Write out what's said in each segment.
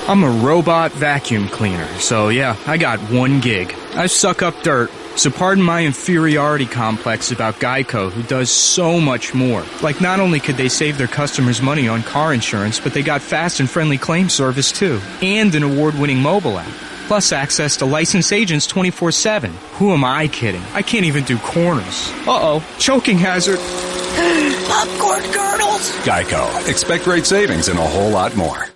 I'm a robot vacuum cleaner, so yeah, I got one gig. I suck up dirt, so pardon my inferiority complex about Geico, who does so much more. Like, not only could they save their customers money on car insurance, but they got fast and friendly claim service too, and an award-winning mobile app. Plus access to licensed agents 24/7. Who am I kidding? I can't even do corners. Uh-oh, choking hazard. Popcorn kernels. Geico. Expect great savings and a whole lot more.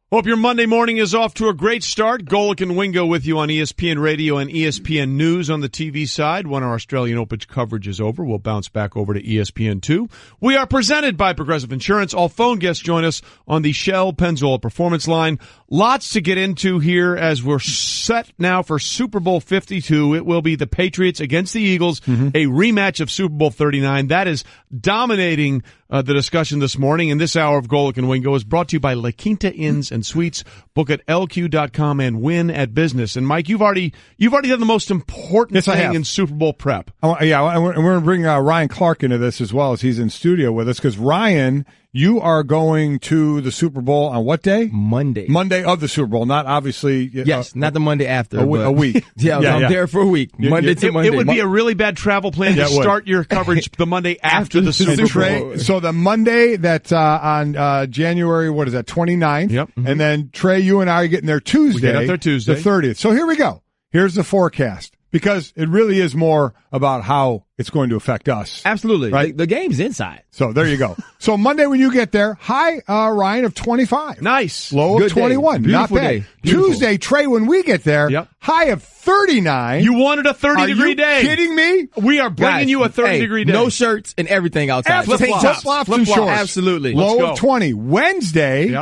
Hope your Monday morning is off to a great start. Golic and Wingo with you on ESPN Radio and ESPN News on the TV side. When our Australian Open coverage is over, we'll bounce back over to ESPN2. We are presented by Progressive Insurance. All phone guests join us on the Shell Pennzoil Performance Line. Lots to get into here as we're set now for Super Bowl 52. It will be the Patriots against the Eagles, a rematch of Super Bowl 39. That is dominating the discussion this morning. And this hour of Golic and Wingo is brought to you by La Quinta Inns and Suites. Book at LQ.com and win at business. And Mike, you've already done the most important thing in Super Bowl prep. Yeah, and we're going to bring Ryan Clark into this as well, as he's in studio with us, because Ryan, you are going to the Super Bowl on what day? Monday. Monday of the Super Bowl, not obviously. Yes, not the Monday after. A week. I'm there for a week. Monday to Monday. It would be a really bad travel plan to start your coverage the Monday after the Super Bowl. So the Monday that's on January, 29th. Yep. And then, Trey, you and I are getting there Tuesday. We get up there Tuesday. The 30th. So here we go. Here's the forecast, because it really is more about how it's going to affect us. Absolutely. Right? The game's inside. So there you go. So Monday when you get there, high, Ryan, of 25. Nice. Low of 21. Not bad. Day. Beautiful. Tuesday, Trey, when we get there, high of 39. You wanted a 30-degree day. Are you kidding me? We are bringing you a 30-degree day. No shirts and everything outside. Flip-flops and shorts. Absolutely. Low of 20. Wednesday,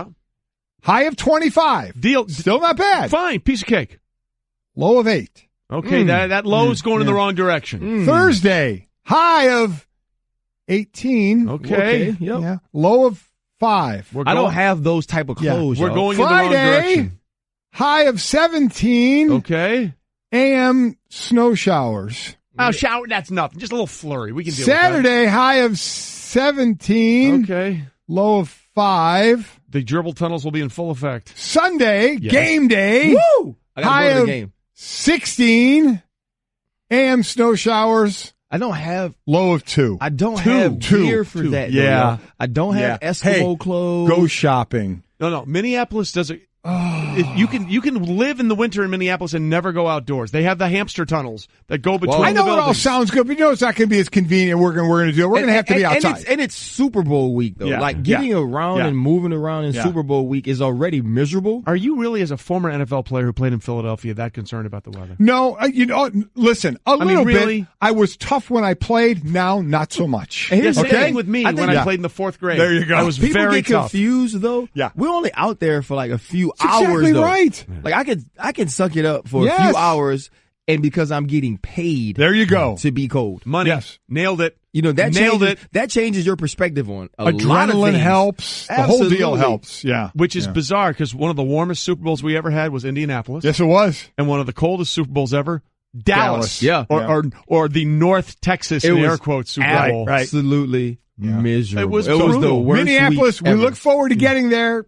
high of 25. Deal. Still not bad. Fine. Piece of cake. Low of 8. Okay, that low is going in the wrong direction. Thursday, high of 18. Okay. Yep. Yeah. Low of 5. I don't have those type of clothes. We're going Friday, in the wrong direction. High of 17. Okay. AM snow showers. Oh, shower, that's nothing. Just a little flurry. We can deal Saturday, with that. high of 17. Okay. Low of 5. The gerbil tunnels will be in full effect. Sunday, game day. Woo! I gotta high go to the of game. 16. AM snow showers. I don't have. Low of 2. I don't have gear for that. Yeah. Though. I don't have Eskimo clothes. Go shopping. No. Minneapolis does it. You can live in the winter in Minneapolis and never go outdoors. They have the hamster tunnels that go between I know the it all sounds good, but it's not going to be as convenient. We're going to do it. We're going to have to be outside. And it's Super Bowl week, though. Yeah. Like, getting around and moving around in Super Bowl week is already miserable. Are you really, as a former NFL player who played in Philadelphia, that concerned about the weather? No, listen, little bit. I was tough when I played. Now, not so much. And here's the thing with me when I played in the 4th grade. There you go. I was People very get confused, though. Yeah. We're only out there for like a few That's hours, exactly though. right. Like, I can suck it up for a few hours, and because I'm getting paid. There you go. To be cold. Money. Yes. Nailed it. That changes your perspective on a lot of Adrenaline things. helps. Absolutely. The whole deal helps. Yeah. Which is bizarre, because one of the warmest Super Bowls we ever had was Indianapolis. Yes, it was. And one of the coldest Super Bowls ever, Dallas. Yeah. Or the North Texas, in air quotes, Super Bowl. Absolutely miserable. It was the worst Minneapolis, week ever. we look forward to getting there.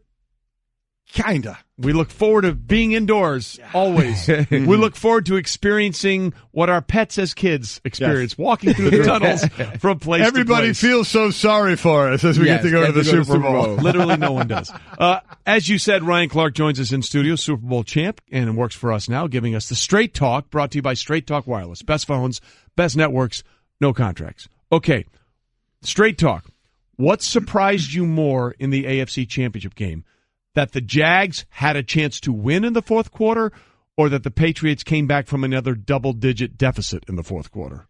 Kinda. We look forward to being indoors, always. We look forward to experiencing what our pets as kids experience, walking through the tunnels from place to Everybody place. feels so sorry for us as we get to go to the Super Bowl. Literally no one does. As you said, Ryan Clark joins us in studio, Super Bowl champ, and works for us now, giving us the Straight Talk, brought to you by Straight Talk Wireless. Best phones, best networks, no contracts. Okay, Straight Talk. What surprised you more in the AFC Championship game? That the Jags had a chance to win in the fourth quarter, or that the Patriots came back from another double-digit deficit in the fourth quarter?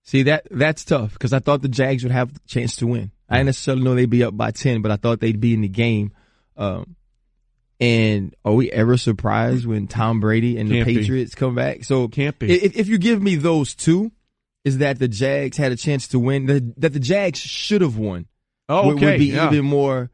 See, that's tough, because I thought the Jags would have a chance to win. I didn't necessarily know they'd be up by 10, but I thought they'd be in the game. And are we ever surprised when Tom Brady and the Patriots come back? So can't be. If you give me those two, is that the Jags had a chance to win, that the Jags should have won. Oh, okay. Would be even more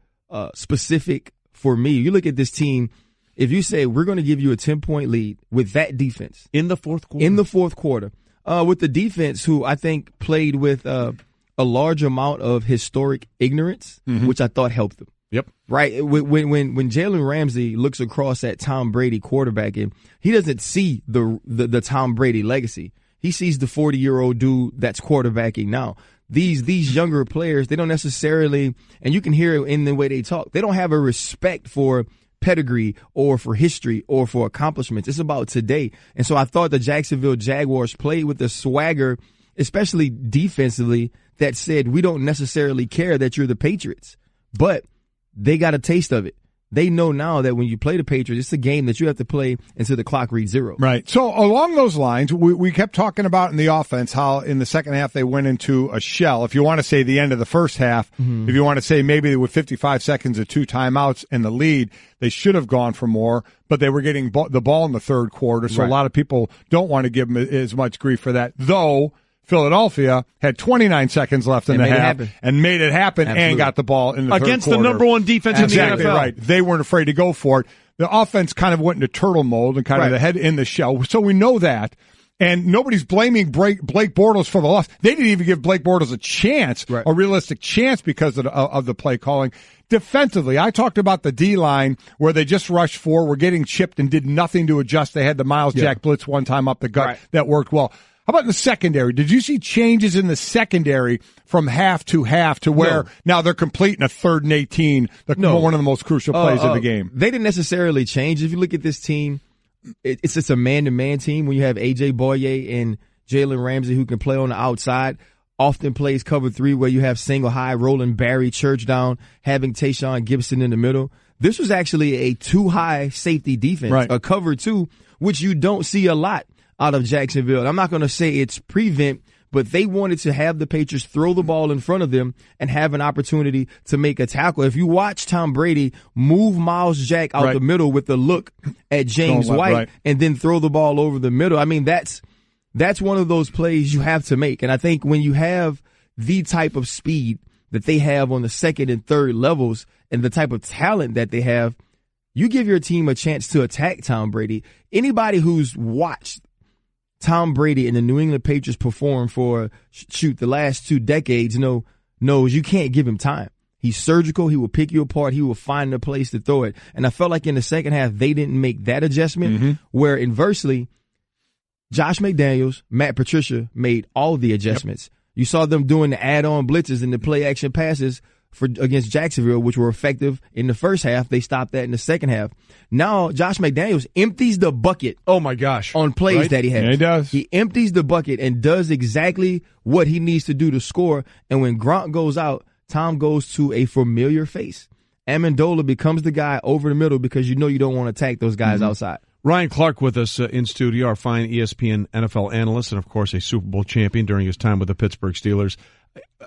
specific for me. You look at this team, if you say we're going to give you a 10-point lead with that defense. In the fourth quarter. With the defense who I think played with a large amount of historic ignorance, which I thought helped them. Yep. Right? When Jalen Ramsey looks across at Tom Brady quarterbacking, he doesn't see the Tom Brady legacy. He sees the 40-year-old dude that's quarterbacking now. These younger players, they don't necessarily, and you can hear it in the way they talk, they don't have a respect for pedigree or for history or for accomplishments. It's about today. And so I thought the Jacksonville Jaguars played with the swagger, especially defensively, that said, we don't necessarily care that you're the Patriots. But they got a taste of it. They know now that when you play the Patriots, it's a game that you have to play until the clock reads zero. Right. So along those lines, we kept talking about in the offense how in the second half they went into a shell. If you want to say the end of the first half, if you want to say maybe with 55 seconds of 2 timeouts and the lead, they should have gone for more, but they were getting the ball in the third quarter. So a lot of people don't want to give them as much grief for that, though. Philadelphia had 29 seconds left in the half and made it happen. Absolutely. And got the ball in the against third quarter. The number one defense in the NFL. Exactly right. They weren't afraid to go for it. The offense kind of went into turtle mode and kind of the head in the shell. So we know that. And nobody's blaming Blake Bortles for the loss. They didn't even give Blake Bortles a chance, a realistic chance because of the play calling. Defensively, I talked about the D-line where they just rushed 4, were getting chipped and did nothing to adjust. They had the Miles Jack blitz one time up the gut that worked well. How about in the secondary? Did you see changes in the secondary from half to where now they're completing a 3rd and 18, one of the most crucial plays of the game? They didn't necessarily change. If you look at this team, it's just a man-to-man team when you have A.J. Boye and Jalen Ramsey who can play on the outside. Often plays cover 3 where you have single high, rolling Barry Church down, having Tayshaun Gibson in the middle. This was actually a 2-high safety defense, a cover 2, which you don't see a lot out of Jacksonville. I'm not going to say it's prevent, but they wanted to have the Patriots throw the ball in front of them and have an opportunity to make a tackle. If you watch Tom Brady move Miles Jack out the middle with a look at James White and then throw the ball over the middle, I mean, that's one of those plays you have to make. And I think when you have the type of speed that they have on the second and third levels and the type of talent that they have, you give your team a chance to attack Tom Brady. Anybody who's watched Tom Brady and the New England Patriots perform for, the last 2 decades knows you can't give him time. He's surgical. He will pick you apart. He will find a place to throw it. And I felt like in the second half, they didn't make that adjustment, where inversely, Josh McDaniels, Matt Patricia made all the adjustments. You saw them doing the add-on blitzes and the play-action passes against Jacksonville, which were effective in the first half. They stopped that in the second half. Now, Josh McDaniels empties the bucket. Oh, my gosh. On plays that he has. Yeah, he does. He empties the bucket and does exactly what he needs to do to score. And when Gronk goes out, Tom goes to a familiar face. Amendola becomes the guy over the middle because you know you don't want to attack those guys outside. Ryan Clark with us in studio, our fine ESPN NFL analyst and, of course, a Super Bowl champion during his time with the Pittsburgh Steelers.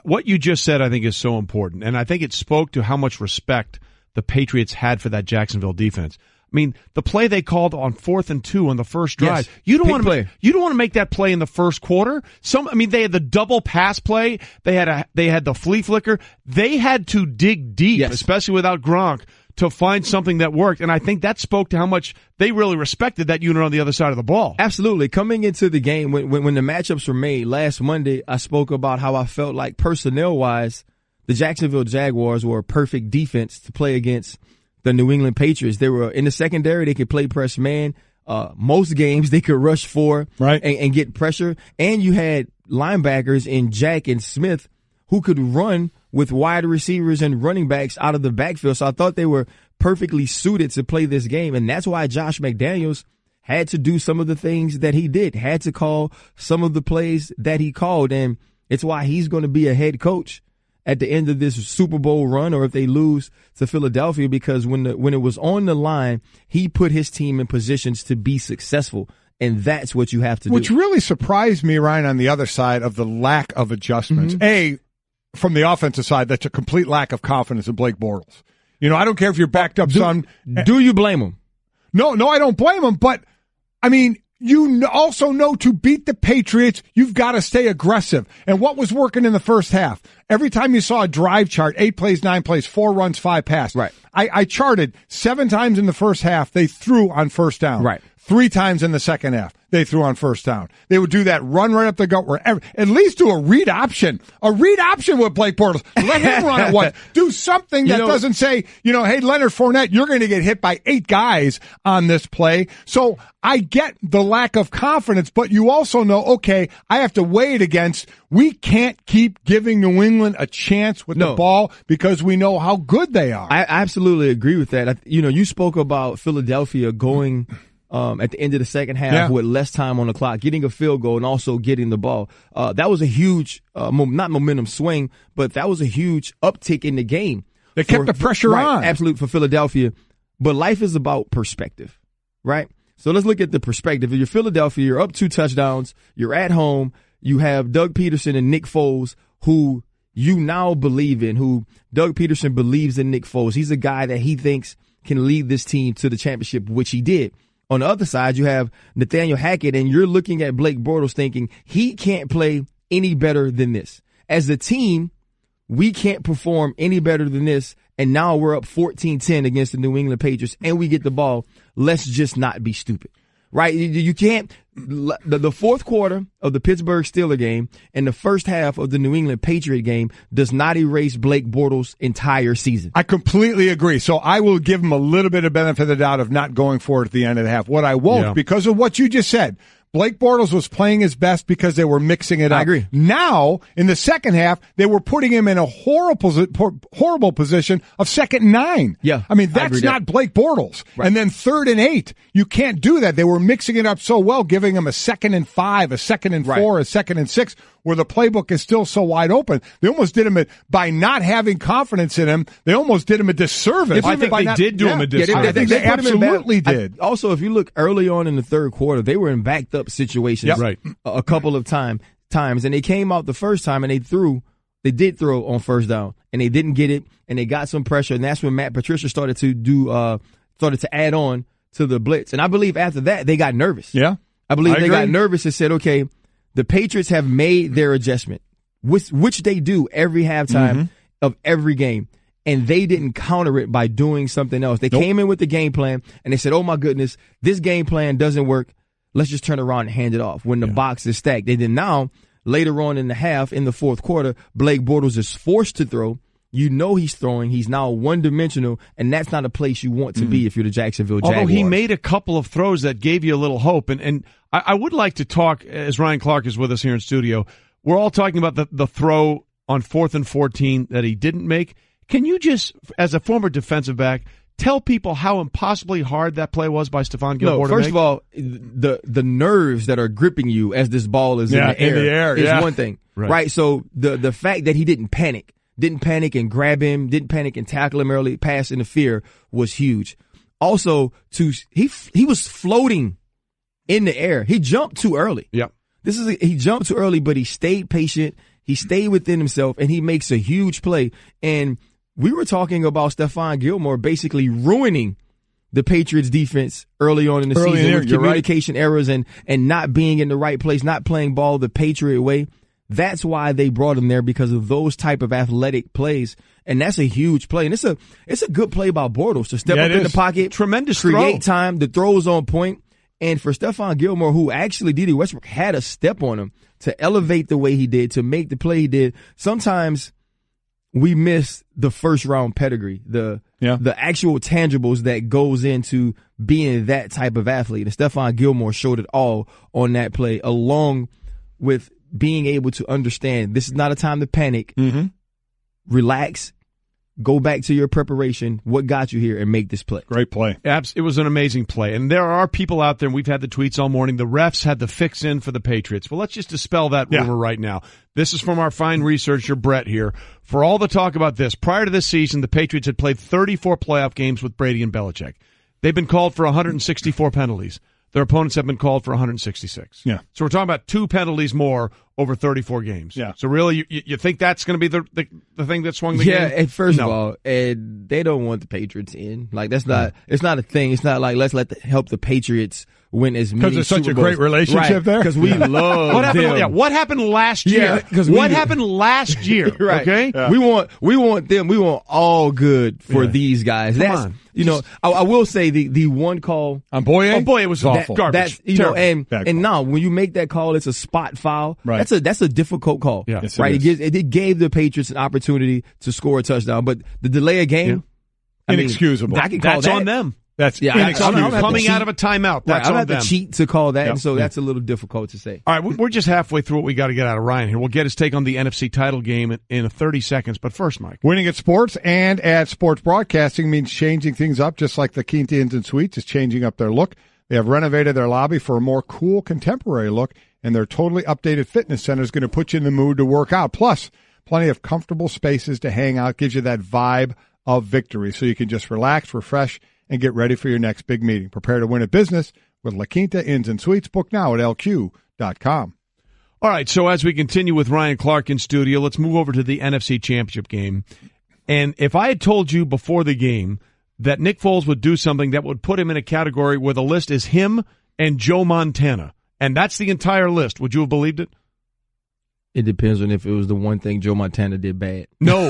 What you just said, I think, is so important, and I think it spoke to how much respect the Patriots had for that Jacksonville defense. I mean, the play they called on 4th and 2 on the first drive. Yes. You don't want to make that play in the first quarter. They had the double pass play. They had the flea flicker. They had to dig deep, especially without Gronk, to find something that worked. And I think that spoke to how much they really respected that unit on the other side of the ball. Absolutely. Coming into the game, when the matchups were made last Monday, I spoke about how I felt like personnel-wise, the Jacksonville Jaguars were a perfect defense to play against the New England Patriots. They were in the secondary. They could play press man. Most games they could rush 4 and get pressure. And you had linebackers in Jack and Smith who could run with wide receivers and running backs out of the backfield. So I thought they were perfectly suited to play this game. And that's why Josh McDaniels had to do some of the things that he did, had to call some of the plays that he called. And it's why he's going to be a head coach at the end of this Super Bowl run, or if they lose to Philadelphia, because when it was on the line, he put his team in positions to be successful. And that's what you have to do. Which really surprised me, Ryan, on the other side of the lack of adjustments. From the offensive side, that's a complete lack of confidence in Blake Bortles. I don't care if you're backed up, son. Do you blame him? No, I don't blame him. But, I mean, you also know to beat the Patriots, you've got to stay aggressive. And what was working in the first half? Every time you saw a drive chart, 8 plays, 9 plays, 4 runs, 5 passes. Right. I charted 7 times in the first half they threw on first down. Right. 3 times in the second half. They threw on first down. They would do that run right up the gut wherever. At least do a read option. A read option with Blake Bortles. Let him run it once. Do something that doesn't say, hey, Leonard Fournette, you're going to get hit by 8 guys on this play. So I get the lack of confidence, but you also know, okay, I have to weigh it against, we can't keep giving New England a chance with the ball because we know how good they are. I absolutely agree with that. You spoke about Philadelphia going at the end of the second half with less time on the clock, getting a field goal and also getting the ball. That was a huge, not momentum swing, but that was a huge uptick in the game. They kept the pressure on. Absolutely, for Philadelphia. But life is about perspective, right? So let's look at the perspective. If you're Philadelphia, you're up 2 touchdowns, you're at home, you have Doug Peterson and Nick Foles, who you now believe in, who Doug Peterson believes in Nick Foles. He's a guy that he thinks can lead this team to the championship, which he did. On the other side, you have Nathaniel Hackett, and you're looking at Blake Bortles thinking he can't play any better than this. As a team, we can't perform any better than this, and now we're up 14-10 against the New England Patriots, and we get the ball. Let's just not be stupid, right? You can't – the fourth quarter of the Pittsburgh Steelers game and the first half of the New England Patriot game does not erase Blake Bortles' entire season. I completely agree. So I will give him a little bit of benefit of the doubt of not going for it at the end of the half. What I won't, because of what you just said, Blake Bortles was playing his best because they were mixing it up. I agree. Now, in the second half, they were putting him in a horrible position of 2nd and 9. Yeah, I mean, that's not Blake Bortles. Right. And then 3rd and 8. You can't do that. They were mixing it up so well, giving him a 2nd and 5, a 2nd and 4, a 2nd and 6, where the playbook is still so wide open. They almost did him by not having confidence in him. They almost did him a disservice. I think they did do him a disservice. I think they absolutely did. Also, if you look early on in the third quarter, they were in backed up situations a couple of times, and they came out the first time and they did throw on first down, and they didn't get it, and they got some pressure, and that's when Matt Patricia started to add on to the blitz. And I believe after that they got nervous. Yeah, I believe they got nervous and said, okay, the Patriots have made their adjustment, which they do every halftime of every game. And they didn't counter it by doing something else. They came in with the game plan, and they said, oh, my goodness, this game plan doesn't work. Let's just turn around and hand it off when the box is stacked. They did now, later on in the half, in the fourth quarter, Blake Bortles is forced to throw. You know he's throwing. He's now one-dimensional, and that's not a place you want to be if you're the Jacksonville Jaguars. Although he made a couple of throws that gave you a little hope. And I would like to talk, as Ryan Clark is with us here in studio, we're all talking about the throw on 4th and 14 that he didn't make. Can you just, as a former defensive back, tell people how impossibly hard that play was by Stephon Gilmore? No, first of all, the nerves that are gripping you as this ball is in the air is one thing, right? So the fact that he didn't panic and grab him, didn't panic and tackle him early, pass interfere was huge. Also, he was floating in the air. He jumped too early. Yep. He jumped too early, but he stayed patient. He stayed within himself, and he makes a huge play. And we were talking about Stephon Gilmore basically ruining the Patriots defense early on in the season with communication errors and not being in the right place, not playing ball the Patriot way. That's why they brought him there, because of those type of athletic plays. And that's a huge play. And it's a good play by Bortles to step up in the pocket. Tremendous create throw. time. The throw's on point. And for Stephon Gilmore, who actually D.D. Westbrook had a step on him to elevate the way he did, to make the play he did, sometimes we miss the first round pedigree, the actual tangibles that goes into being that type of athlete. And Stephon Gilmore showed it all on that play, along with being able to understand this is not a time to panic. Relax, go back to your preparation, what got you here, and make this play. Great play. It was an amazing play. And there are people out there, and we've had the tweets all morning, the refs had the fix in for the Patriots. Well, let's just dispel that rumor right now. This is from our fine researcher, Brett, here. For all the talk about this, prior to this season, the Patriots had played 34 playoff games with Brady and Belichick. They've been called for 164 penalties. Their opponents have been called for 166. Yeah. So we're talking about 2 penalties more over 34 games. Yeah. So really, you think that's going to be the thing that swung the game? Yeah, and first of all, they don't want the Patriots in. Like, that's not, it's not a thing. It's not like, let's help the Patriots win as many because it's such Super a Bowls. great relationship there. Because we love What happened? them. Yeah, what happened last year? Yeah, 'cause what happened last year? Right. Okay. Yeah. We want them. We want all good for these guys. That's on. I will say the one call On Boye? Oh boy, it was awful. Garbage. That's Terrible. Bad and call. now when you make that call, it's a spot foul. Right. That's a difficult call. Yeah. Yes, it right. is. It gave the Patriots an opportunity to score a touchdown, but the delay of game, Inexcusable. I can call That's that on them. That's Yeah, inexcusable. I'm Coming out of a timeout. Right, That's I'm on have them. to cheat to call that, Yep. and so that's a little difficult to say. All right, we're just halfway through what we got to get out of Ryan here. We'll get his take on the NFC title game in 30 seconds. But first, Mike. Winning at sports and at sports broadcasting means changing things up, just like the Quinta Inns and Suites is changing up their look. They have renovated their lobby for a more cool, contemporary look, and their totally updated fitness center is going to put you in the mood to work out. Plus, plenty of comfortable spaces to hang out, gives you that vibe of victory, so you can just relax, refresh, and get ready for your next big meeting. Prepare to win at business with La Quinta Inns and Suites. Book now at LQ.com. All right, so as we continue with Ryan Clark in studio, let's move over to the NFC Championship game. And if I had told you before the game that Nick Foles would do something that would put him in a category where the list is him and Joe Montana, and that's the entire list, would you have believed it? It depends on if it was the one thing Joe Montana did bad. No.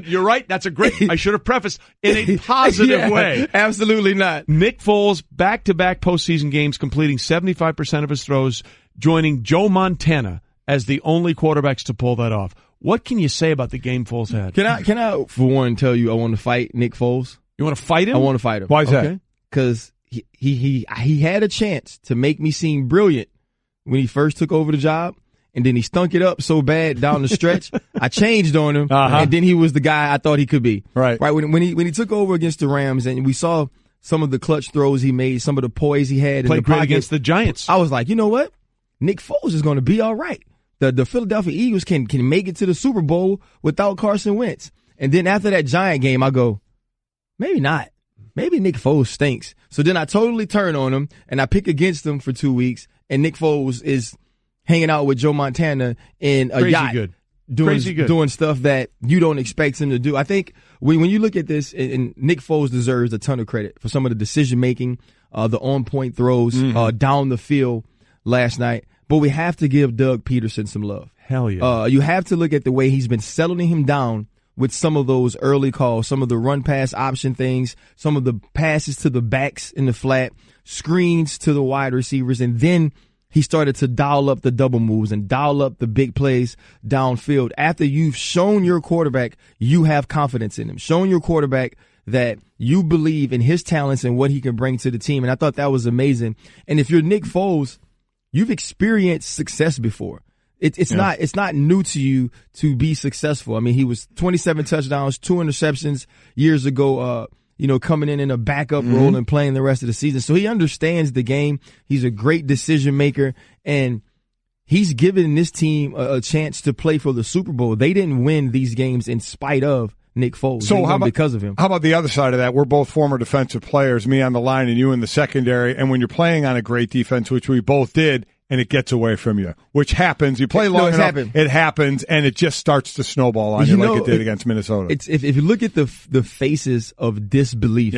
You're right. That's a great, I should have prefaced in a positive way. Absolutely not. Nick Foles, back-to-back postseason games, completing 75% of his throws, joining Joe Montana as the only quarterbacks to pull that off. What can you say about the game Foles had? Can I for one tell you I want to fight Nick Foles? You want to fight him? I want to fight him. Why is that? Okay. Because he had a chance to make me seem brilliant when he first took over the job. And then he stunk it up so bad down the stretch. I changed on him, and then he was the guy I thought he could be. Right. When he took over against the Rams, and we saw some of the clutch throws he made, some of the poise he had. Played in the great pocket, against the Giants. I was like, you know what? Nick Foles is going to be all right. The Philadelphia Eagles can make it to the Super Bowl without Carson Wentz. And then after that Giant game, I go, maybe not. Maybe Nick Foles stinks. So then I totally turn on him, and I pick against him for 2 weeks, and Nick Foles is hanging out with Joe Montana in a yacht, doing stuff that you don't expect him to do. I think when you look at this, and Nick Foles deserves a ton of credit for some of the decision making, the on-point throws down the field last night. But we have to give Doug Peterson some love. Hell yeah. You have to look at the way he's been settling him down with some of those early calls, some of the run-pass option things, some of the passes to the backs in the flat, screens to the wide receivers, and then he started to dial up the double moves and dial up the big plays downfield. After you've shown your quarterback you have confidence in him, shown your quarterback that you believe in his talents and what he can bring to the team. And I thought that was amazing. And if you're Nick Foles, you've experienced success before. It's not new to you to be successful. I mean, he was 27 touchdowns, 2 interceptions years ago, coming in a backup role and playing the rest of the season. So he understands the game. He's a great decision maker, and he's given this team a chance to play for the Super Bowl. They didn't win these games in spite of Nick Foles. So how about, because of him? How about the other side of that? We're both former defensive players, me on the line and you in the secondary. And when you're playing on a great defense, which we both did, and it gets away from you, which happens. You play long enough, it happens, and it just starts to snowball on you like it did against Minnesota. It's if you look at the faces of disbelief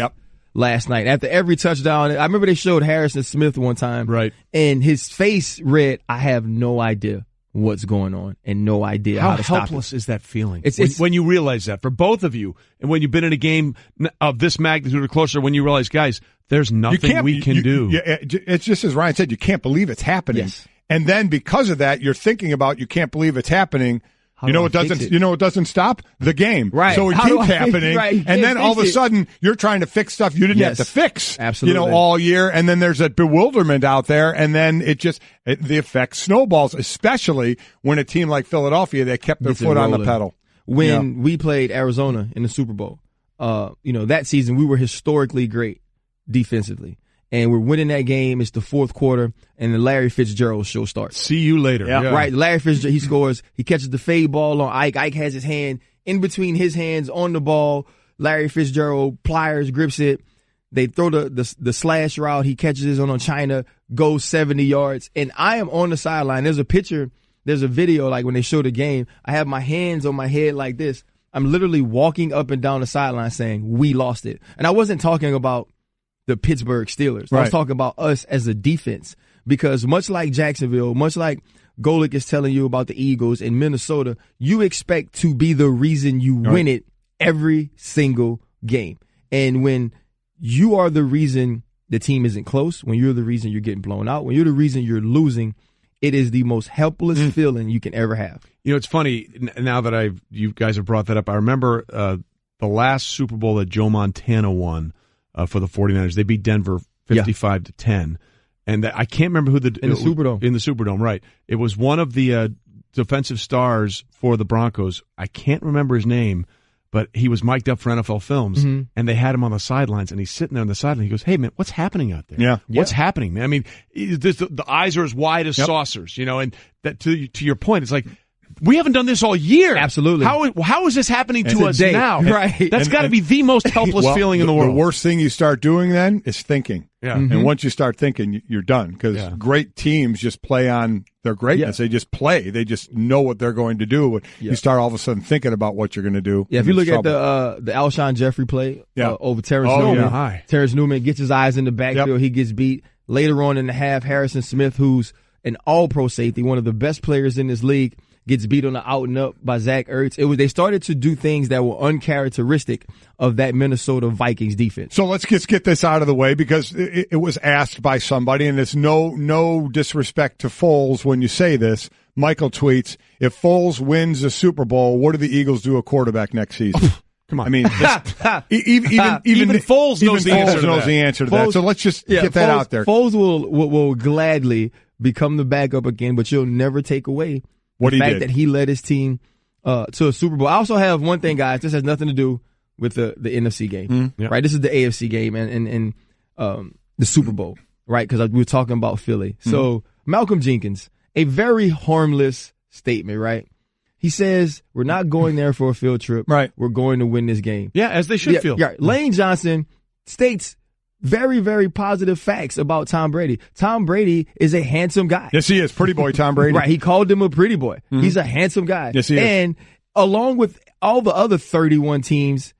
last night after every touchdown. I remember they showed Harrison Smith one time, right, and his face read, "I have no idea what's going on and no idea how to stop it." How helpless is that feeling? It's when you realize that, for both of you, and when you've been in a game of this magnitude or closer, when you realize, guys, there's nothing we can do. It's just as Ryan said, you can't believe it's happening. Yes. And then because of that, you're thinking about you can't believe it's happening. You know what doesn't stop? The game. Right. So it keeps happening. Right. And then all of a sudden you're trying to fix stuff you didn't have to fix. Absolutely. All year. And then there's that bewilderment out there. And then the effect snowballs, especially when a team like Philadelphia, they kept their foot on the pedal. When we played Arizona in the Super Bowl, that season we were historically great defensively. And we're winning that game. It's the fourth quarter, and the Larry Fitzgerald show starts. See you later. Yeah. Right. Larry Fitzgerald, he scores. He catches the fade ball on Ike. Ike has his hand in between his hands on the ball. Larry Fitzgerald pliers, grips it. They throw the slash route. He catches it on China, go 70 yards. And I am on the sideline. There's a picture, there's a video, like when they show the game. I have my hands on my head like this. I'm literally walking up and down the sideline saying, we lost it. And I wasn't talking about the Pittsburgh Steelers. I was talking about us as a defense. Because much like Jacksonville, much like Golic is telling you about the Eagles in Minnesota, you expect to be the reason you win it every single game. And when you are the reason the team isn't close, when you're the reason you're getting blown out, when you're the reason you're losing, it is the most helpless feeling you can ever have. You know, it's funny, now that you guys have brought that up, I remember the last Super Bowl that Joe Montana won for the 49ers. They beat Denver 55-10. And I can't remember who in the Superdome. In the Superdome, right. It was one of the defensive stars for the Broncos. I can't remember his name, but he was mic'd up for NFL Films, and they had him on the sidelines, and he's sitting there on the sideline. He goes, hey, man, what's happening out there? Yeah. What's happening, man? I mean, the eyes are as wide as saucers, you know, and that to your point, it's like, we haven't done this all year. Absolutely. How is this happening to us now? Right. That's got to be the most helpless feeling in the world. The worst thing you start doing then is thinking. Yeah. And once you start thinking, you're done. Because great teams just play on their greatness. They just play. They just know what they're going to do. You start all of a sudden thinking about what you're going to do. Yeah, if you look at the Alshon Jeffrey play over Terrence Newman, Terrence Newman gets his eyes in the backfield. He gets beat. Later on in the half, Harrison Smith, who's an all-pro safety, one of the best players in this league, gets beat on the out and up by Zach Ertz. They started to do things that were uncharacteristic of that Minnesota Vikings defense. So let's just get this out of the way, because it was asked by somebody, and it's no disrespect to Foles when you say this. Michael tweets, if Foles wins the Super Bowl, what do the Eagles do a quarterback next season? Come on. I mean, even Foles knows the answer to that. So let's just get that out there. Foles will gladly become the backup again, but you'll never take away the fact that he led his team to a Super Bowl. I also have one thing, guys. This has nothing to do with the NFC game, right? This is the AFC game and the Super Bowl, right? Because we were talking about Philly. So Malcolm Jenkins, a very harmless statement, right? He says, we're not going there for a field trip. Right. We're going to win this game. Yeah, as they should feel. Yeah. Lane Johnson states very, very positive facts about Tom Brady. Tom Brady is a handsome guy. Yes, he is. Pretty boy Tom Brady. Right. He called him a pretty boy. He's a handsome guy. Yes, he is. And along with all the other 31 teams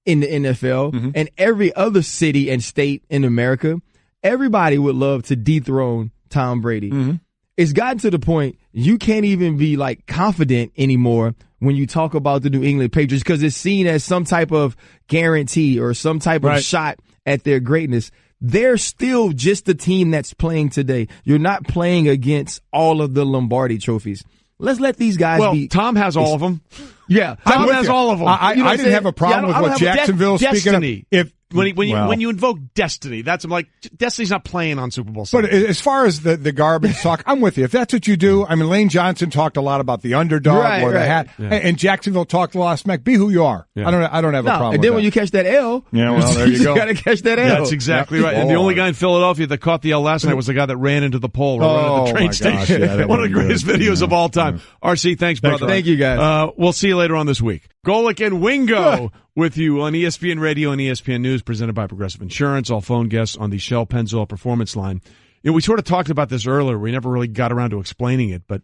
in the NFL and every other city and state in America, everybody would love to dethrone Tom Brady. It's gotten to the point you can't even be like confident anymore when you talk about the New England Patriots, because it's seen as some type of guarantee or some type of shot at their greatness. They're still just the team that's playing today. You're not playing against all of the Lombardi trophies. Let's let these guys be. Tom has all of them. Yeah. Tom has all of them. I didn't have a problem with what Jacksonville speaking of. When you invoke destiny, that's like destiny's not playing on Super Bowl Sunday. But as far as the garbage talk, I'm with you. If that's what you do, I mean, Lane Johnson talked a lot about the underdog or the hat, and Jacksonville talked a lot of smack. Be who you are. I don't have a problem. And then when you catch that L, there you go. You got to catch that L. That's exactly right. And the only guy in Philadelphia that caught the L last night was the guy that ran into the pole or ran into the train station. One of the greatest videos of all time. RC, thanks, brother. Thank you, guys. We'll see you later on this week. Golic and Wingo with you on ESPN Radio and ESPN News, presented by Progressive Insurance. All phone guests on the Shell Pennzoil Performance Line. You know, we sort of talked about this earlier. We never really got around to explaining it, but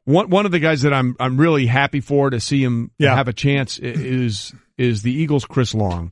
one of the guys that I'm really happy for to see him have a chance is the Eagles' Chris Long.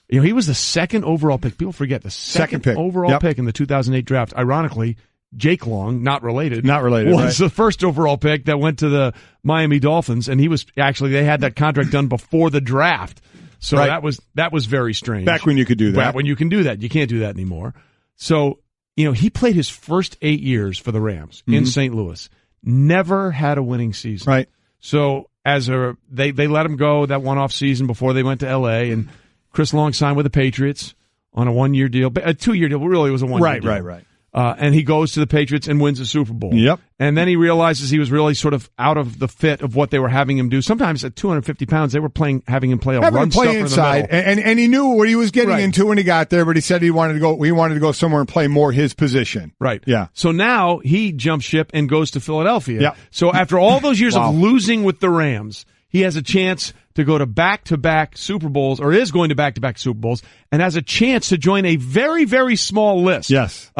You know, he was the second overall pick. People forget the second pick. Overall pick in the 2008 draft. Ironically, Jake Long, not related, was the first overall pick that went to the Miami Dolphins, and he was actually, they had that contract done before the draft. So that was very strange. Back when you could do that. Back when you can do that. You can't do that anymore. So, you know, he played his first 8 years for the Rams in St. Louis. Never had a winning season. Right. So they let him go that one-off season before they went to L.A., and Chris Long signed with the Patriots on a 1-year deal. A 2-year deal, really it was a 1-year deal. Right. And he goes to the Patriots and wins the Super Bowl. Yep. And then he realizes he was really sort of out of the fit of what they were having him do. Sometimes at 250 pounds, they were having him play a run stuffer inside, in the middle. and he knew what he was getting into when he got there. But he said he wanted to go somewhere and play more his position. Right. Yeah. So now he jumps ship and goes to Philadelphia. Yeah. So after all those years of losing with the Rams, he has a chance to go to back-to-back Super Bowls, or is going to back-to-back Super Bowls, and has a chance to join a very, very small list. Yes.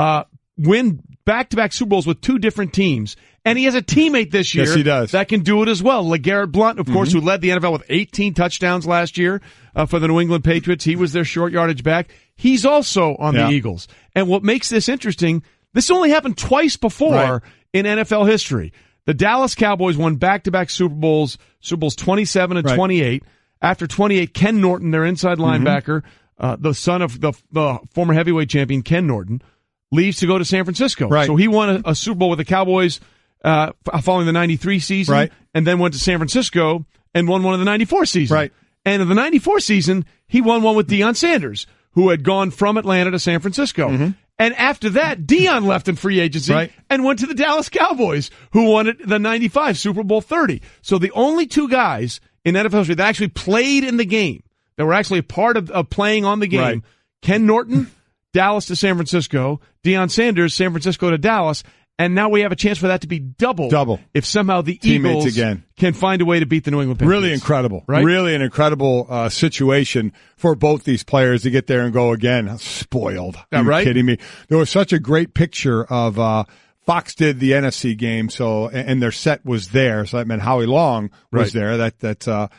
win back-to-back Super Bowls with 2 different teams. And he has a teammate this year Yes, he does. that can do it as well. LeGarrette Blount, of course, who led the NFL with 18 touchdowns last year for the New England Patriots. He was their short yardage back. He's also on the Eagles. And what makes this interesting, this only happened twice before in NFL history. The Dallas Cowboys won back-to-back Super Bowls 27 and 28. After 28, Ken Norton, their inside linebacker, the son of the former heavyweight champion Ken Norton, leaves to go to San Francisco. Right. So he won a Super Bowl with the Cowboys following the 93 season, and then went to San Francisco and won one of the 94 season. Right. And in the 94 season, he won one with Deion Sanders, who had gone from Atlanta to San Francisco. And after that, Deion left in free agency and went to the Dallas Cowboys, who won it the 95 Super Bowl 30. So the only 2 guys in NFL history that actually played in the game, that were actually a part of playing on the game, Ken Norton, Dallas to San Francisco, Deion Sanders, San Francisco to Dallas, and now we have a chance for that to be double if somehow the Teammates Eagles again. can find a way to beat the New England Patriots. Really incredible. Right? Really an incredible situation for both these players to get there and go again. Spoiled. Are you kidding me? There was such a great picture of Fox did the NFC game, so and their set was there, so that meant Howie Long was there. That's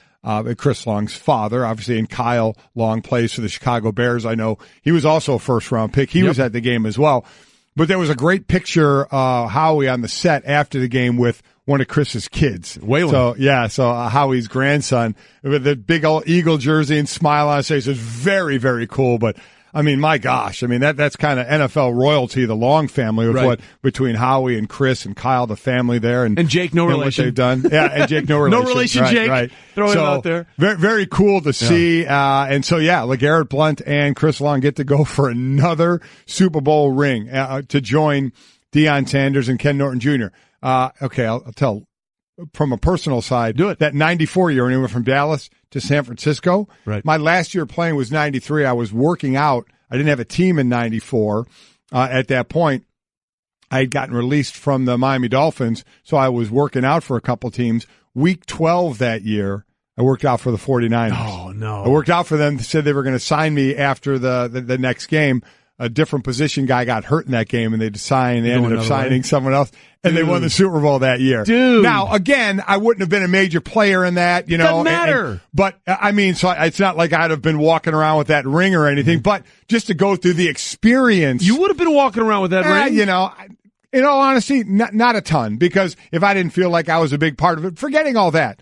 Chris Long's father, obviously, and Kyle Long plays for the Chicago Bears. I know he was also a first-round pick. He was at the game as well. But there was a great picture, Howie on the set after the game with one of Chris's kids. Waylon. So Howie's grandson with the big old Eagle jersey and smile on his face is very, very cool. But I mean, my gosh, I mean, that's kind of NFL royalty, the Long family, with what between Howie and Chris and Kyle, the family there, and Jake, no relation. What they've done. Yeah, and Jake, no relation. No relation, right, Jake. Right. Throw him out there. Very, very cool to see. And so, LeGarrette Blount and Chris Long get to go for another Super Bowl ring to join Deion Sanders and Ken Norton Jr. Okay, I'll tell from a personal side. Do it. That 94 year when he went from Dallas to San Francisco. Right. My last year playing was 93. I was working out. I didn't have a team in 94 at that point. I had gotten released from the Miami Dolphins, so I was working out for a couple teams. Week 12 that year, I worked out for the 49ers. Oh, no. I worked out for them. They said they were going to sign me after the next game. A different position guy got hurt in that game, and they ended up signing someone else, and they won the Super Bowl that year. Dude. Now, again, I wouldn't have been a major player in that, Doesn't matter. But, I mean, so it's not like I'd have been walking around with that ring or anything, but just to go through the experience. You would have been walking around with that ring. In all honesty, not a ton, because if I didn't feel like I was a big part of it, forgetting all that.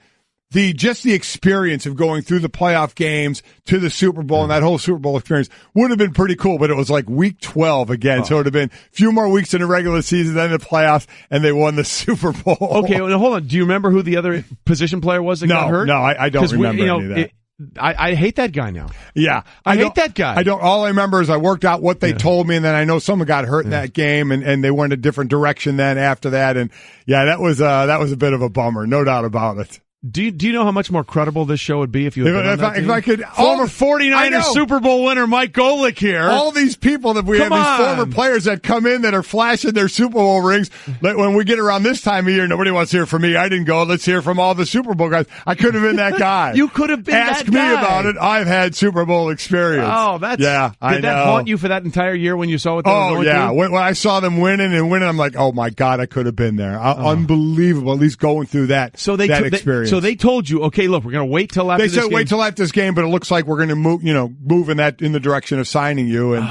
The experience of going through the playoff games to the Super Bowl and that whole Super Bowl experience would have been pretty cool, but it was like week 12 again. So it would have been a few more weeks in the regular season than the playoffs, and they won the Super Bowl. Okay, well, hold on. Do you remember who the other position player was that got hurt? No, I don't remember any of that. I hate that guy now. Yeah. I hate that guy. All I remember is I worked out what they told me, and then I know someone got hurt in that game, and they went a different direction then after that. And that was a bit of a bummer, no doubt about it. Do you know how much more credible this show would be if you had been on that team? If I could, former 49ers Super Bowl winner Mike Golick here. All these people that we have, these former players that come in that are flashing their Super Bowl rings. When we get around this time of year, nobody wants to hear from me. I didn't go. Let's hear from all the Super Bowl guys. I could have been that guy. You could have been Ask that guy. me about it. I've had Super Bowl experience. Oh, I know. Did that haunt you for that entire year when you saw what they were going through? When I saw them winning, I'm like, oh my God, I could have been there. Unbelievable. At least going through that. Experience. So they told you, okay, look, we're going to wait till after this game. They said wait till after this game, but it looks like we're going to move in the direction of signing you. And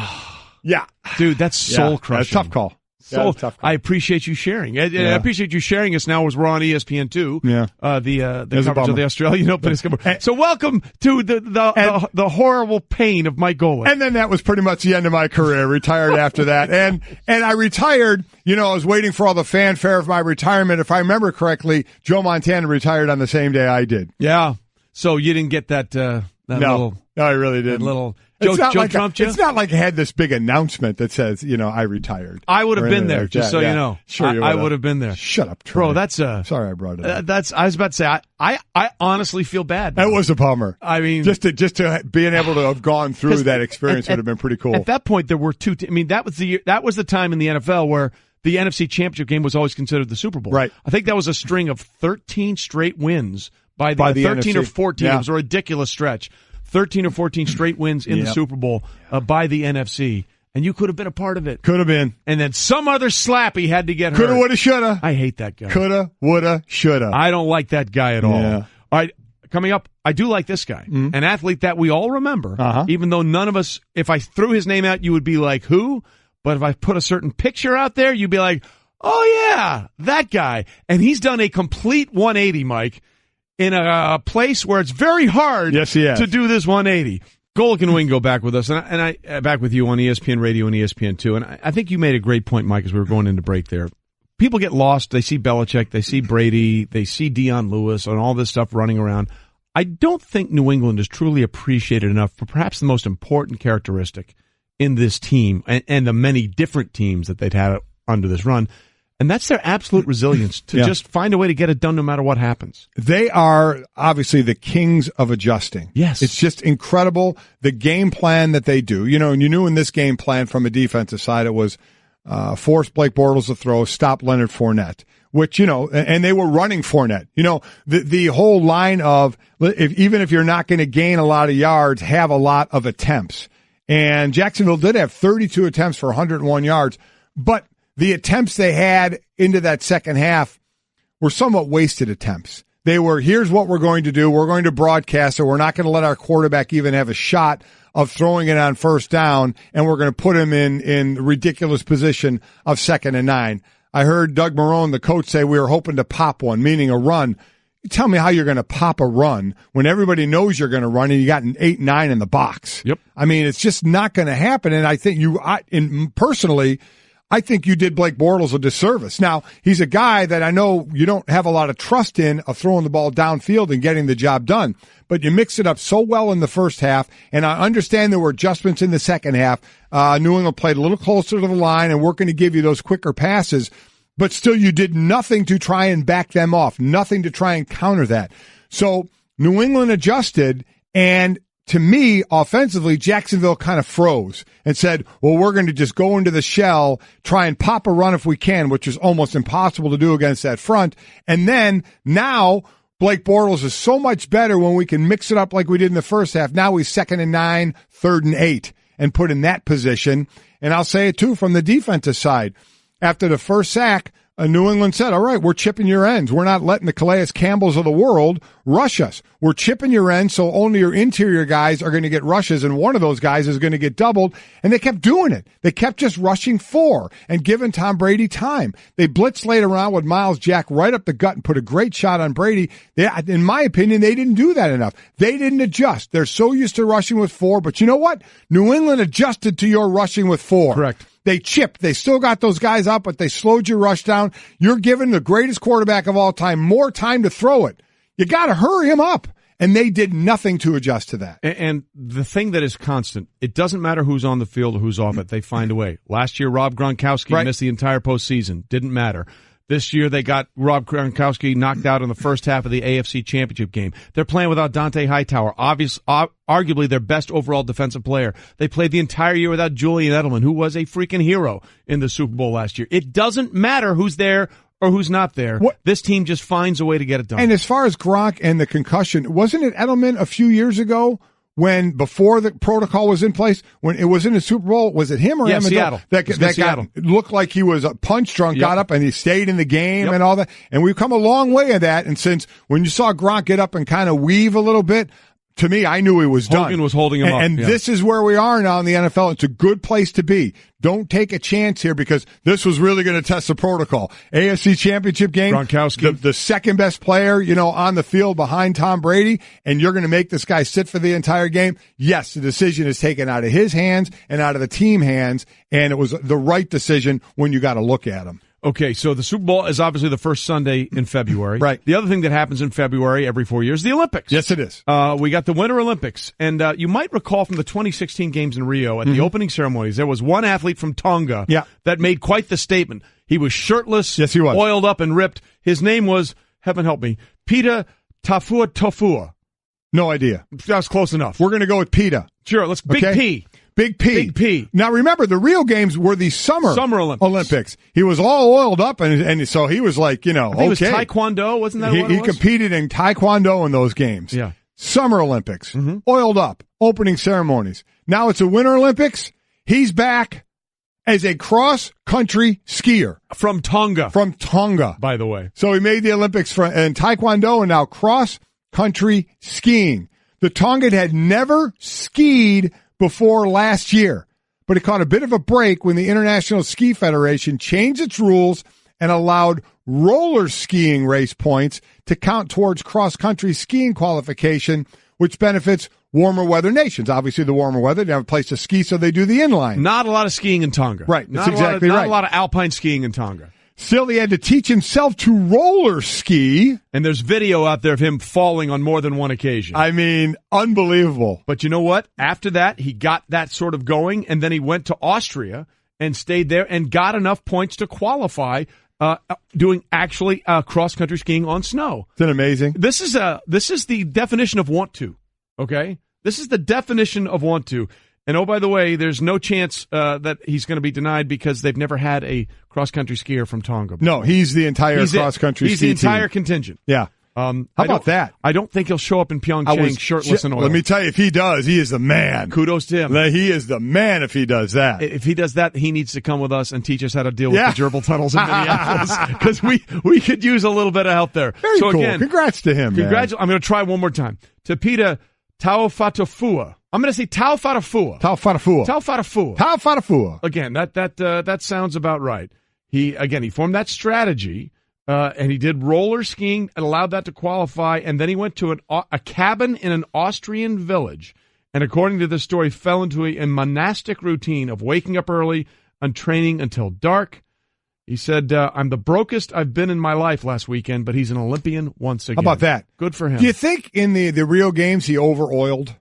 dude, that's soul crushing. That's a tough call. Tough call. I appreciate you sharing. I appreciate you sharing us now as we're on ESPN2. Yeah. The coverage of the Australian Open is coming. So welcome to the horrible pain of Mike Golick. And then that was pretty much the end of my career. Retired after that. And I retired, I was waiting for all the fanfare of my retirement. If I remember correctly, Joe Montana retired on the same day I did. Yeah. So you didn't get that No, I really didn't. Joe trumped you? It's not like I had this big announcement that says, I retired. I would have been there, just so you know. Sure, I would have been there. Shut up, Troy. Bro, that's sorry I brought it up. I was about to say, I honestly feel bad now. That was a bummer. I mean, just to being able to have gone through that experience would have been pretty cool. At that point, there were that was the time in the NFL where the NFC Championship game was always considered the Super Bowl. Right. I think that was a string of 13 straight wins by the 13 NFC. or 14. It was a ridiculous stretch. 13 or 14 straight wins in the Super Bowl by the NFC. and you could have been a part of it. Could have been. And then some other slappy had to get hurt. Coulda, woulda, shoulda. I hate that guy. Coulda, woulda, shoulda. I don't like that guy at all. Yeah. All right, coming up, I do like this guy, an athlete that we all remember, even though none of us, if I threw his name out, you would be like, who? But if I put a certain picture out there, you'd be like, oh, yeah, that guy. And he's done a complete 180, Mike, in a place where it's very hard to do this 180. Golic and Wingo back with us, and I back with you on ESPN Radio and ESPN2. And I think you made a great point, Mike, as we were going into break there. People get lost. They see Belichick, they see Brady, they see Deion Lewis, and all this stuff running around. I don't think New England is truly appreciated enough for perhaps the most important characteristic in this team and the many different teams that they've had under this run, and that's their absolute resilience to just find a way to get it done no matter what happens. They are obviously the kings of adjusting. Yes. It's just incredible, the game plan that they do. You know, and you knew in this game plan from a defensive side it was force Blake Bortles to throw, stop Leonard Fournette, which, you know, and they were running Fournette. You know, the whole line of even if you're not going to gain a lot of yards, have a lot of attempts. And Jacksonville did have 32 attempts for 101 yards, but the attempts they had into that second half were somewhat wasted attempps. They were, here's what we're going to do. We're going to broadcast it. We're not going to let our quarterback even have a shot of throwing it on first down, and we're going to put him in ridiculous position of 2nd and 9. I heard Doug Marrone, the coach, say we were hoping to pop one, meaning a run. You tell me how you're going to pop a run when everybody knows you're going to run and you got an 8-9 in the box. Yep. I mean, it's just not going to happen. And I think personally, I think you did Blake Bortles a disservice. Now, he's a guy that I know you don't have a lot of trust in of throwing the ball downfield and getting the job done. But you mixed it up so well in the first half, and I understand there were adjustments in the second half. New England played a little closer to the line and working to give you those quicker passes. But still, you did nothing to try and back them off, nothing to try and counter that. So New England adjusted, and to me, offensively, Jacksonville kind of froze and said, well, we're going to just go into the shell, try and pop a run if we can, which is almost impossible to do against that front. And then now Blake Bortles is so much better when we can mix it up like we did in the first half. Now he's 2nd and 9, 3rd and 8, and put in that position. And I'll say it, too, from the defensive side. After the first sack, New England said, all right, we're chipping your ends. We're not letting the Calais Campbells of the world rush us. We're chipping your ends, so only your interior guys are going to get rushes, and one of those guys is going to get doubled. And they kept doing it. They kept just rushing 4 and giving Tom Brady time. They blitzed later on with Miles Jack right up the gut and put a great shot on Brady. In my opinion, they didn't do that enough. They didn't adjust. They're so used to rushing with 4, but you know what? New England adjusted to your rushing with 4. Correct. They chipped. They still got those guys up, but they slowed your rush down. You're giving the greatest quarterback of all time more time to throw it. You got to hurry him up. And they did nothing to adjust to that. And the thing that is constant, it doesn't matter who's on the field or who's off it. They find a way. Last year, Rob Gronkowski missed the entire postseason. Didn't matter. This year, they got Rob Gronkowski knocked out in the first half of the AFC Championship game. They're playing without Dante Hightower, arguably their best overall defensive player. They played the entire year without Julian Edelman, who was a freaking hero in the Super Bowl last year. It doesn't matter who's there or who's not there. This team just finds a way to get it done. And as far as Gronk and the concussion, wasn't it Edelman a few years ago when before the protocol was in place, when it was in the Super Bowl, was it him or Seattle? That Seattle. Looked like he was punch drunk, got up and he stayed in the game and all that. And we've come a long way in that. And since when you saw Gronk get up and kind of weave a little bit, to me, I knew he was done. Hogan was holding him up. And this is where we are now in the NFL. It's a good place to be. Don't take a chance here because this was really going to test the protocol. AFC Championship game. Gronkowski. The second best player, on the field behind Tom Brady, and you're going to make this guy sit for the entire game. Yes, the decision is taken out of his hands and out of the team hands, and it was the right decision when you got to look at him. Okay, so the Super Bowl is obviously the first Sunday in February. Right. The other thing that happens in February every 4 years is the Olympics. Yes, it is. We got the Winter Olympics. And you might recall from the 2016 games in Rio at the opening ceremonies, there was one athlete from Tonga that made quite the statement. He was shirtless, yes, he was. Oiled up and ripped. His name was, heaven help me, Peter Tafua. No idea. That was close enough. We're going to go with Peter. Sure, let's Big P. Big P. Big P. Now, remember, the Rio Games were the Summer Olympics. He was all oiled up, and so he was like, I think it was Taekwondo, wasn't that what it was? He competed in Taekwondo in those games. Yeah. Summer Olympics. Oiled up. Opening ceremonies. Now it's a Winter Olympics. He's back. as a cross-country skier. From Tonga. From Tonga. By the way. So he made the Olympics in Taekwondo and now cross-country skiing. The Tongan had never skied before last year, but it caught a bit of a break when the International Ski Federation changed its rules and allowed roller skiing race points to count towards cross-country skiing qualification, which benefits warmer weather nations. Obviously, the warmer weather, they have a place to ski, so they do the inline. Not a lot of skiing in Tonga. Right, that's exactly right. Not a lot of alpine skiing in Tonga. Still, he had to teach himself to roller ski. And there's video out there of him falling on more than one occasion. I mean, unbelievable. But you know what? After that, he got that sort of going, and then he went to Austria and stayed there and got enough points to qualify doing actually cross-country skiing on snow. Isn't it amazing? This is the definition of want to, okay? This is the definition of want to. And oh, by the way, there's no chance that he's going to be denied because they've never had a cross-country skier from Tonga before. No, he's the entire cross-country ski He's the entire team. Contingent. Yeah. How about that? I don't think he'll show up in Pyeongchang shirtless and oil. Let me tell you, if he does, he is the man. Kudos to him. He is the man if he does that. If he does that, he needs to come with us and teach us how to deal with the gerbil tunnels in Minneapolis because we could use a little bit of help there. Very so cool. Again, congrats to him, man. I'm going to try one more time. Tapita Taufatafua. I'm going to say Taufatafua. Again, that sounds about right. He formed that strategy. And he did roller skiing and allowed that to qualify. And then he went to a cabin in an Austrian village. And according to the story, fell into a monastic routine of waking up early and training until dark. He said, I'm the brokest I've been in my life last weekend, but he's an Olympian once again. How about that? Good for him. Do you think in the Rio Games he over-oiled?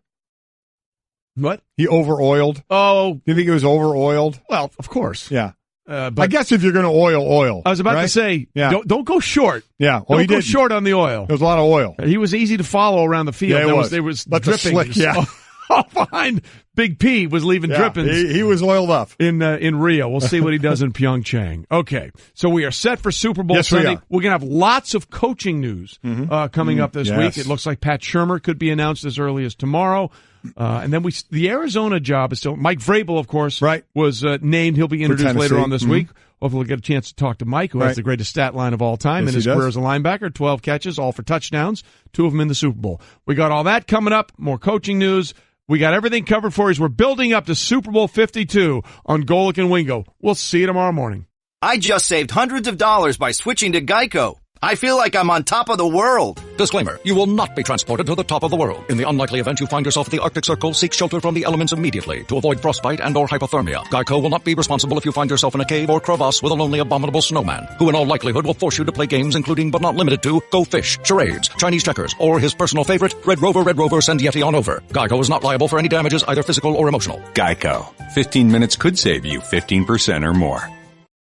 What? He over-oiled? Oh. Do you think he was over-oiled? Well, of course. Yeah. But I guess if you're going to oil. I was about to say, don't go short. Yeah, well, don't go short on the oil. There was a lot of oil. He was easy to follow around the field. Yeah, there was but dripping. Slick, yeah. All behind Big P was leaving drippings. He was oiled up in Rio. We'll see what he does in Pyeongchang. Okay, so we are set for Super Bowl Sunday. We're going to have lots of coaching news coming up this week. It looks like Pat Shurmur could be announced as early as tomorrow. And then the Arizona job is still Mike Vrabel, of course, was named. He'll be introduced later on this week. Hopefully we'll get a chance to talk to Mike, who has the greatest stat line of all time in his career as a linebacker, 12 catches, all for touchdowns, 2 of them in the Super Bowl. We got all that coming up, more coaching news. We got everything covered for you. We're building up to Super Bowl 52 on Golic and Wingo. We'll see you tomorrow morning. I just saved hundreds of dollars by switching to Geico. I feel like I'm on top of the world. Disclaimer, you will not be transported to the top of the world. In the unlikely event you find yourself at the Arctic Circle, seek shelter from the elements immediately to avoid frostbite and or hypothermia. Geico will not be responsible if you find yourself in a cave or crevasse with a lonely abominable snowman, who in all likelihood will force you to play games including but not limited to Go Fish, charades, Chinese checkers, or his personal favorite, Red Rover, send Yeti on over. Geico is not liable for any damages, either physical or emotional. Geico. 15 minutes could save you 15% or more.